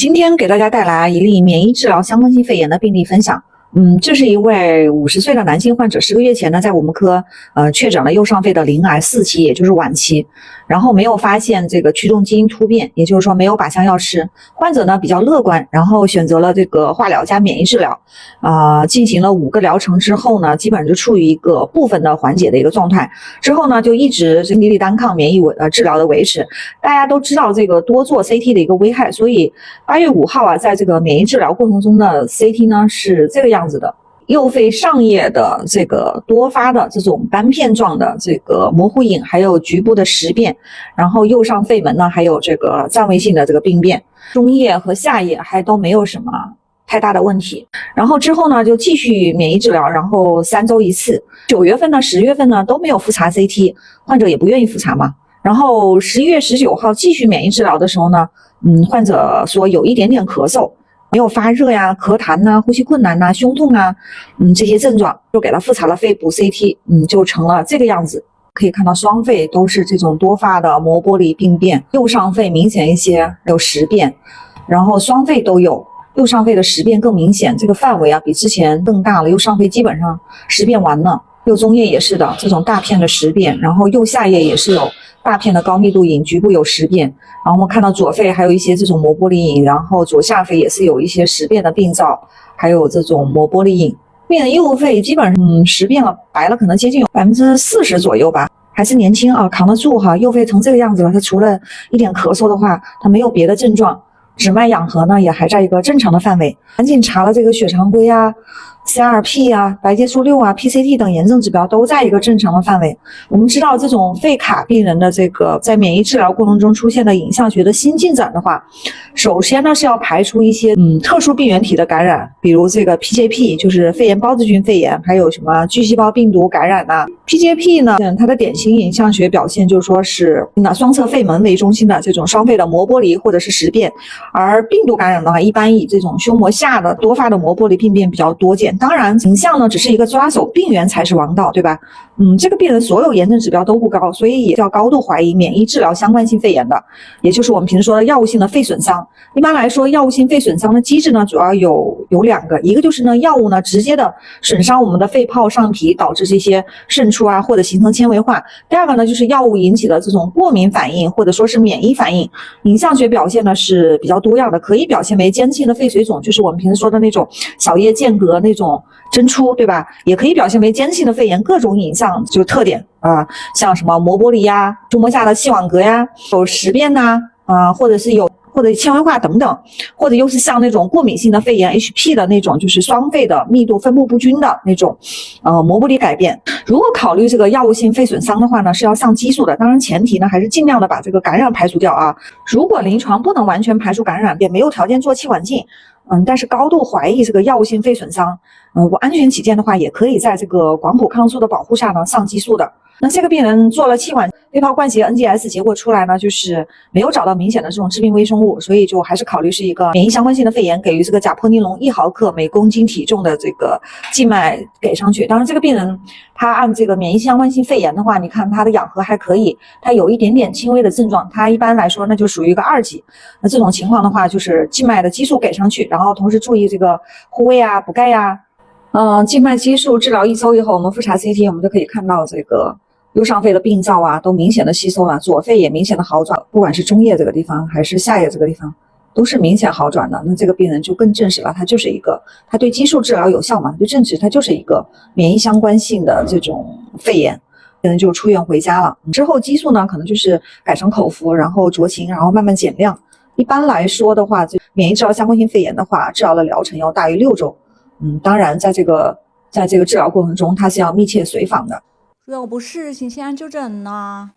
今天给大家带来一例免疫治疗相关性肺炎的病例分享。这是一位50岁的男性患者，10个月前呢，在我们科确诊了右上肺的鳞癌4期，也就是晚期，然后没有发现这个驱动基因突变，也就是说没有靶向药吃。患者呢比较乐观，然后选择了这个化疗加免疫治疗，进行了5个疗程之后呢，基本上就处于一个部分的缓解的一个状态。之后呢，就一直粒粒单抗免疫治疗的维持。大家都知道这个多做 CT 的一个危害，所以8月5号在这个免疫治疗过程中的 CT 呢是这个样子的。右肺上叶的这个多发的这种斑片状的这个模糊影，还有局部的实变，然后右上肺门呢还有这个占位性的这个病变，中叶和下叶还都没有什么太大的问题。然后之后呢就继续免疫治疗，然后3周1次。9月份呢10月份呢都没有复查 CT， 患者也不愿意复查嘛。然后11月19号继续免疫治疗的时候呢，患者说有一点点咳嗽，没有发热呀、咳痰呐、呼吸困难呐、胸痛啊，这些症状，就给他复查了肺部 CT， 就成了这个样子。可以看到双肺都是这种多发的膜玻璃病变，右上肺明显一些有实变，然后双肺都有，右上肺的实变更明显，这个范围比之前更大了，右上肺基本上实变完了，右中叶也是的，这种大片的实变，然后右下叶也是有大片的高密度影，局部有实变，然后我们看到左肺还有一些这种膜玻璃影，然后左下肺也是有一些实变的病灶，还有这种膜玻璃影。病人右肺基本上实变了，白了可能接近有40%左右吧，还是年轻扛得住右肺成这个样子了，他除了一点咳嗽的话，他没有别的症状，指脉氧合呢也还在一个正常的范围，赶紧查了这个血常规CRP 白介素6 PCT 等炎症指标都在一个正常的范围。我们知道这种肺卡病人的这个在免疫治疗过程中出现的影像学的新进展的话，首先呢是要排除一些特殊病原体的感染，比如这个 PJP 就是肺炎孢子菌肺炎，还有什么巨细胞病毒感染PJP 呢，它的典型影像学表现就是说是双侧肺门为中心的这种双肺的膜玻璃或者是实变，而病毒感染的话，一般以这种胸膜下的多发的膜玻璃病变比较多见。当然影像呢只是一个抓手，病源才是王道，对吧？这个病人所有炎症指标都不高，所以也要高度怀疑免疫治疗相关性肺炎的，也就是我们平时说的药物性的肺损伤。一般来说，药物性肺损伤的机制呢主要有2个，一个就是呢药物呢直接的损伤我们的肺泡上皮，导致这些渗出或者形成纤维化。第二个呢就是药物引起的这种过敏反应或者说是免疫反应，影像学表现呢是比较多样的，可以表现为间性的肺水肿，就是我们平时说的那种小叶间隔那种针出，对吧？也可以表现为间性的肺炎，各种影像就特点像什么膜玻璃胸膜下的气网格有实变或者是或者纤维化等等，或者又是像那种过敏性的肺炎 HP 的那种，就是双肺的密度分布不均的那种膜玻璃改变。如果考虑这个药物性肺损伤的话呢，是要上激素的，当然前提呢还是尽量的把这个感染排除掉如果临床不能完全排除感染，也没有条件做气管镜，但是高度怀疑这个药物性肺损伤，我安全起见的话，也可以在这个广谱抗素的保护下呢上激素的。那这个病人做了气管肺泡灌血 NGS 结果出来呢，就是没有找到明显的这种致病微生物，所以就还是考虑是一个免疫相关性的肺炎，给予这个甲泼尼龙1毫克每公斤体重的这个静脉给上去。当然这个病人他按这个免疫相关性肺炎的话，你看他的氧合还可以，他有一点点轻微的症状，他一般来说那就属于一个2级。那这种情况的话，就是静脉的激素给上去，然后同时注意这个护胃补钙静脉激素治疗1周以后，我们复查 CT， 我们就可以看到这个右上肺的病灶都明显的吸收了，左肺也明显的好转，不管是中叶这个地方还是下叶这个地方都是明显好转的。那这个病人就更证实了，他就是一个，他对激素治疗有效嘛，就证实他就是一个免疫相关性的这种肺炎。病人就出院回家了。之后激素呢可能就是改成口服，然后酌情，然后慢慢减量。一般来说的话，免疫治疗相关性肺炎的话，治疗的疗程要大于6周。当然在这个治疗过程中，它是要密切随访的。如有不适，请先按就诊呐。